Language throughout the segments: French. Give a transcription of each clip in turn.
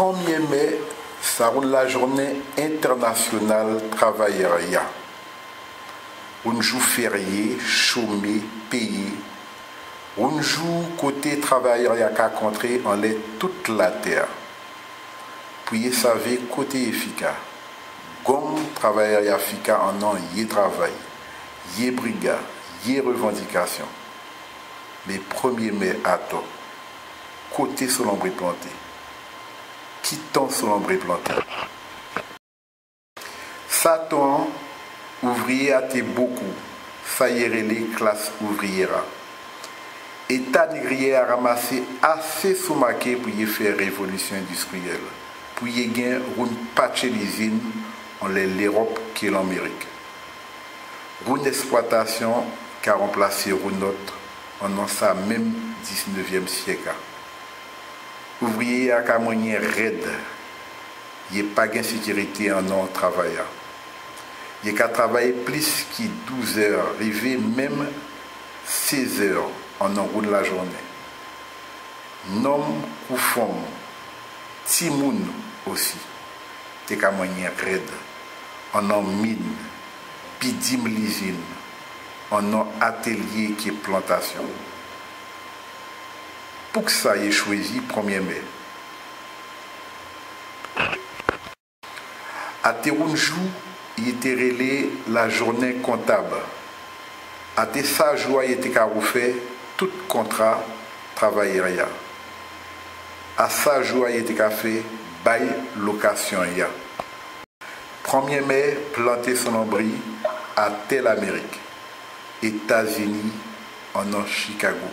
1er mai, ça roule la journée internationale travailleur. Un jour férié, chômé, payé. Un jour côté travailleur qui a contré en l'air toute la terre. Puis vous savez côté efficace. Comme travailleur efficace en an, y travail, y brigade, y revendication. Mais 1er mai à toi, côté sur l'ombre planté. Quittant sur l'ombre planté. Satan, ouvrier a été beaucoup, ça y est les classes ouvrières. État négrier a ramassé assez sous-marqué pour y faire révolution industrielle, pour y gagner une patche l'usine en l'Europe qui est l'Amérique. Une exploitation qui a remplacé une autre en sa même 19e siècle. Ouvrier a qu'à moyen raide, il n'y a pas de sécurité en non travaillant. Il y a qu'à travailler plus que 12 heures, arriver même 16 heures en route de la journée. Nom ou femme, timoun aussi, il y a qu'à moyen raide, en mine, bidim l'usine, en atelier qui est plantation. Pour que ça ait choisi 1er mai. À Terounjou, il était relé la journée comptable. À Tessa joie, il était fait tout contrat travailleur. À sa joie, il était fait bail location. 1er mai, planter son abri à Tel Amérique, États-Unis, en Chicago.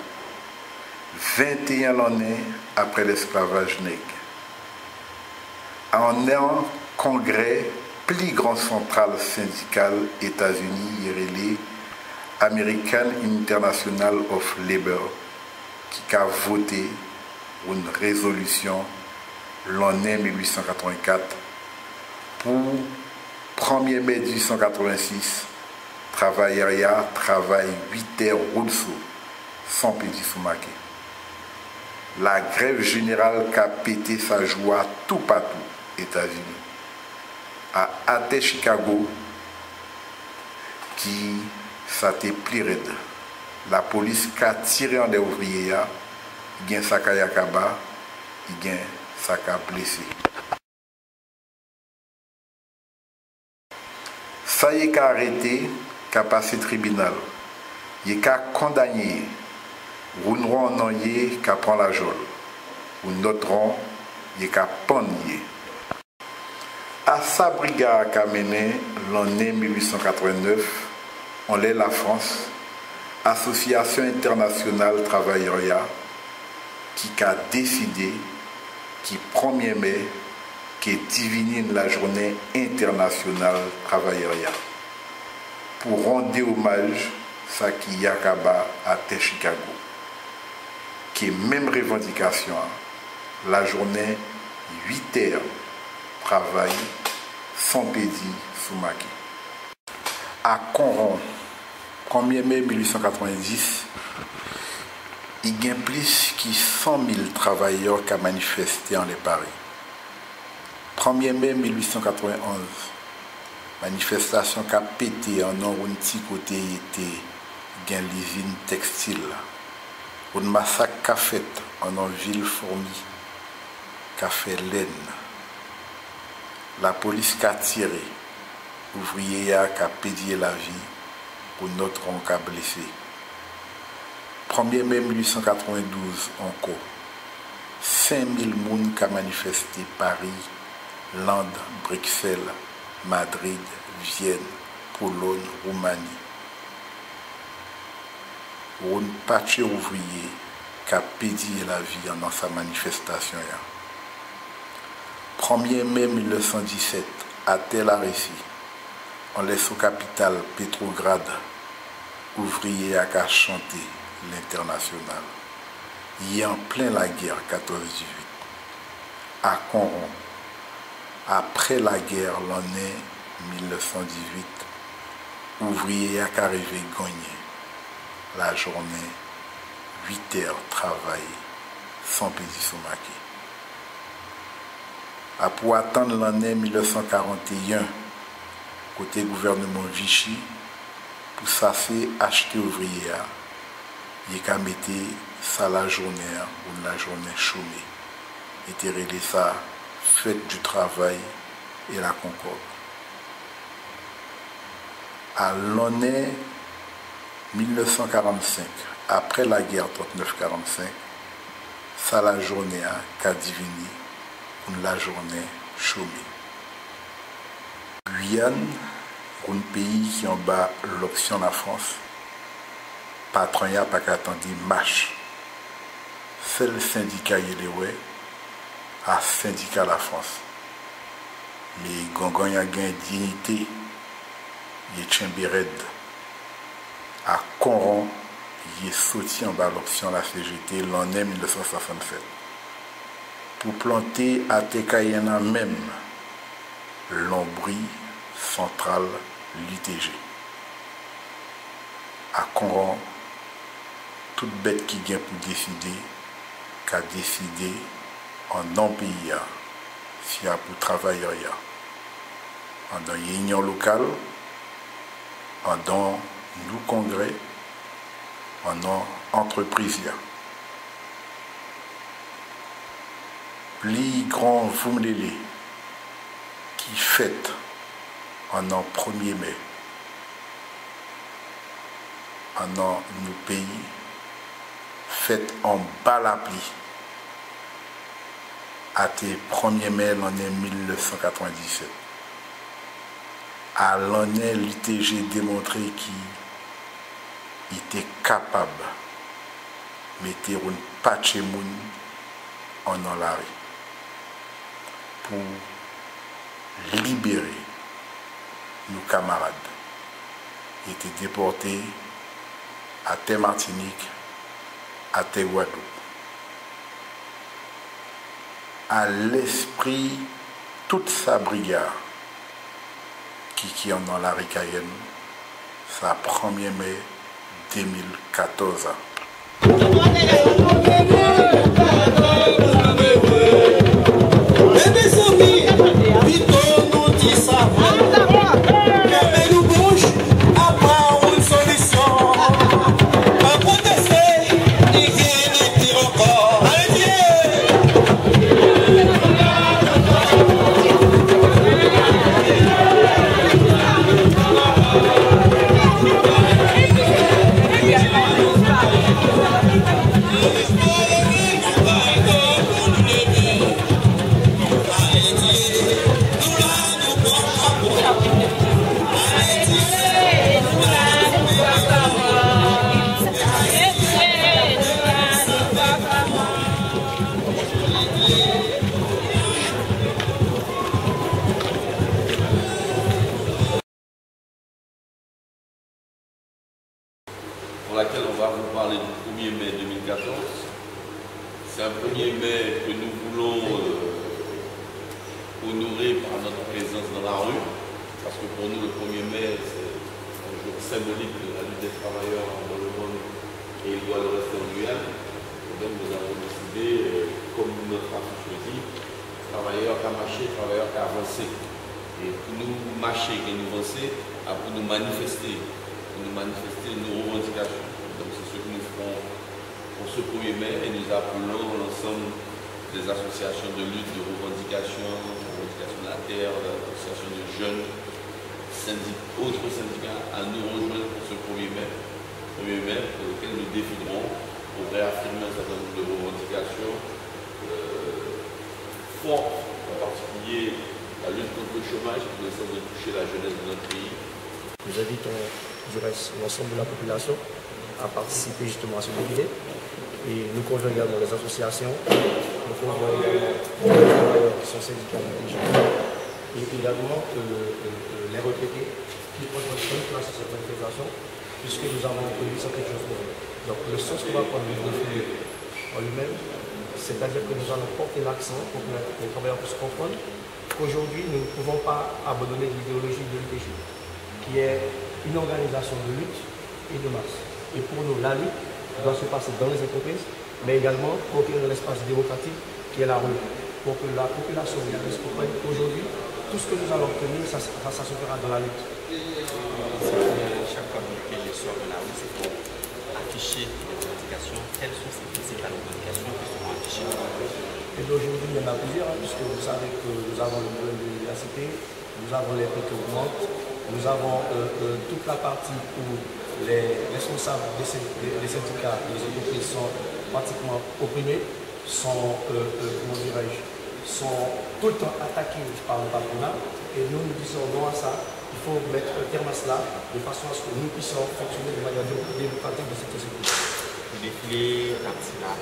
21 années après l'esclavage nègre. En un congrès, plus grand centrale syndicale États-Unis, relais American International of Labor, qui a voté une résolution l'année 1884 pour 1er mai 1886, travailleur travaille 8 heures roule sans petit sous-marqué. La grève générale qui a pété sa joie tout partout, États-Unis. À Chicago, qui s'était pris raide. La police qui a tiré en des ouvriers, il y a un sac à yakaba, il y a un sac à blessé. Ça y est qu'a arrêté, qu'a passé tribunal. Il est qu'a condamné. Un rond en qui prend la jole. Un autre rond, il est panier. À sa brigade qui a mené l'année 1889, on l'est la France, Association internationale travailleur, qui a décidé qui 1er mai, qui divine la journée internationale travailleur. Pour rendre hommage à ça qui yakaba à Chicago. Qui est même revendication, la journée 8 heures travail sans pédi sous maquis. À Conron, 1er mai 1890, il y a plus de 100 000 travailleurs qui ont manifesté en Paris. 1er mai 1891, manifestation qui a pété en un petit côté était l'usine textile. Un massacre qu'a fait en ville fourmi, qu'a fait laine. La police qu'a tiré, ouvrier qu'a pédié la vie, pour notre on qu'a blessé. 1er mai 1892 encore, 5000 personnes qui ont manifesté Paris, Londres, Bruxelles, Madrid, Vienne, Pologne, Roumanie. Un patch ouvrier qui a pédié la vie dans sa manifestation. 1er mai 1917, à Tel Aviv, on laisse au capital Petrograd, ouvrier à chanter l'international. Il y a en plein la guerre 14-18. À Conron, après la guerre, l'année 1918, ouvrier à arrivé gagné. La journée, 8 heures travail sans petit sous-maquis. pour attendre l'année 1941, côté gouvernement Vichy, pour ça c'est acheter ouvrier, il y a mettre ça la journée ou la journée chômée. Et terrer ça, fête du travail et la concorde. À l'année 1945, après la guerre 39-45, ça la journée qu'a divini pour la journée chômée. Guyane, un pays qui en bas l'option de la France, patron n'a pas qu'attendu marche. C'est le syndicat Yéléoué à syndicat la France. Mais Gongon y a gagné dignité, il est Tchimbered à Coron, il est sorti en bas l'option de la CGT l'année 1967. Pour planter à Tekayena même l'ombri central l'UTG. À Coron, toute bête qui vient pour décider, qu'a décidé en non-pays, si y a pour travailleurs, en dans l'union locale, en dans nous congrès, en dans entreprise. Plus grand Vumlele qui fête en 1er mai, en nos pays, fête en bas la pluie. À tes 1er mai l'année 1997. À l'année, l'UTG démontré qu'il était capable de mettre une patche en l'arrêt pour libérer nos camarades qui étaient déportés à terre Martinique, à terre Guadeloupe. À l'esprit toute sa brigade qui en dans la Ricaïenne, ça 1er mai 2014. Pour laquelle on va vous parler du 1er mai 2014. C'est un 1er mai que nous voulons honorer par notre présence dans la rue, parce que pour nous le 1er mai c'est un jour symbolique de la lutte des travailleurs dans le monde et il doit le rester en Guyane. Et donc nous avons décidé, comme notre affiche le dit, travailleurs qui marché, travailleurs qui avancé. Et pour nous marcher et nous avancer, pour nous manifester nos revendications. Donc c'est ce que nous ferons pour ce 1er mai et nous appelons l'ensemble des associations de lutte, de revendication de la terre, l'association de jeunes, autres syndicats à nous rejoindre pour ce 1er mai pour lequel nous défilerons pour réaffirmer un certain nombre de revendications fortes, en particulier la lutte contre le chômage qui essaie de toucher la jeunesse de notre pays. Nous invitons l'ensemble de la population à participer justement à ce défilé. Et nous convions également les associations, nous convions également les travailleurs qui sont syndicats et également les retraités qui prennent place à cette manifestation, puisque nous avons prévu certaines choses pour eux. Donc le sens qu'on va prendre le défilé en lui-même, c'est-à-dire que nous allons porter l'accent pour que les travailleurs puissent comprendre qu'aujourd'hui nous ne pouvons pas abandonner l'idéologie de l'UTG, qui est une organisation de lutte et de masse. Et pour nous, la lutte doit se passer dans les entreprises, mais également conquérir l'espace démocratique qui est la rue. pour que la population réalise qu'aujourd'hui, tout ce que nous allons obtenir, ça se fera dans la lutte. Chaque fois que je sors de la rue, c'est pour afficher les revendications. Quelles sont ces principales revendications qui seront affichées? Et d'aujourd'hui, il y en a plusieurs, puisque vous savez que nous avons le problème de l'université, nous avons les prix qui augmentent, nous avons toute la partie où les responsables des syndicats et des entreprises sont pratiquement opprimés, sont tout le temps attaqués par le patronat. Et nous disons non à ça. Il faut mettre un terme à cela de façon à ce que nous puissions fonctionner de manière démocratique dans cette société. Le défilé partira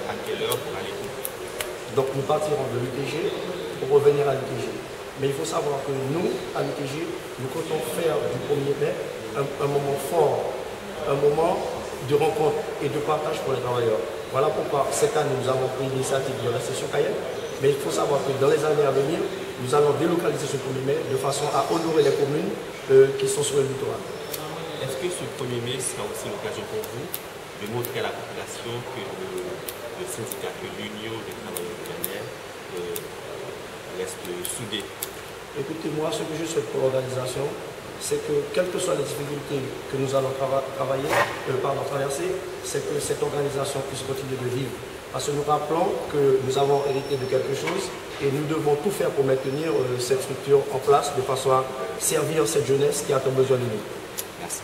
à quelle heure pour aller où? Donc nous partirons de l'UTG pour revenir à l'UTG. Mais il faut savoir que nous, à l'UTG, nous comptons faire du 1er mai un moment fort, un moment de rencontre et de partage pour les travailleurs. Voilà pourquoi cette année nous avons pris l'initiative de rester sur Cayenne. Mais il faut savoir que dans les années à venir, nous allons délocaliser ce 1er mai de façon à honorer les communes qui sont sur le littoral. Est-ce que ce 1er mai sera aussi l'occasion pour vous de montrer à la population que le syndicat, que l'Union des travailleurs vétérinaires reste soudée? Écoutez, moi, ce que je souhaite pour l'organisation, c'est que, quelles que soient les difficultés que nous allons traverser, c'est que cette organisation puisse continuer de vivre. Parce que nous rappelons que nous avons hérité de quelque chose et nous devons tout faire pour maintenir cette structure en place de façon à servir cette jeunesse qui a tant besoin de nous. Merci.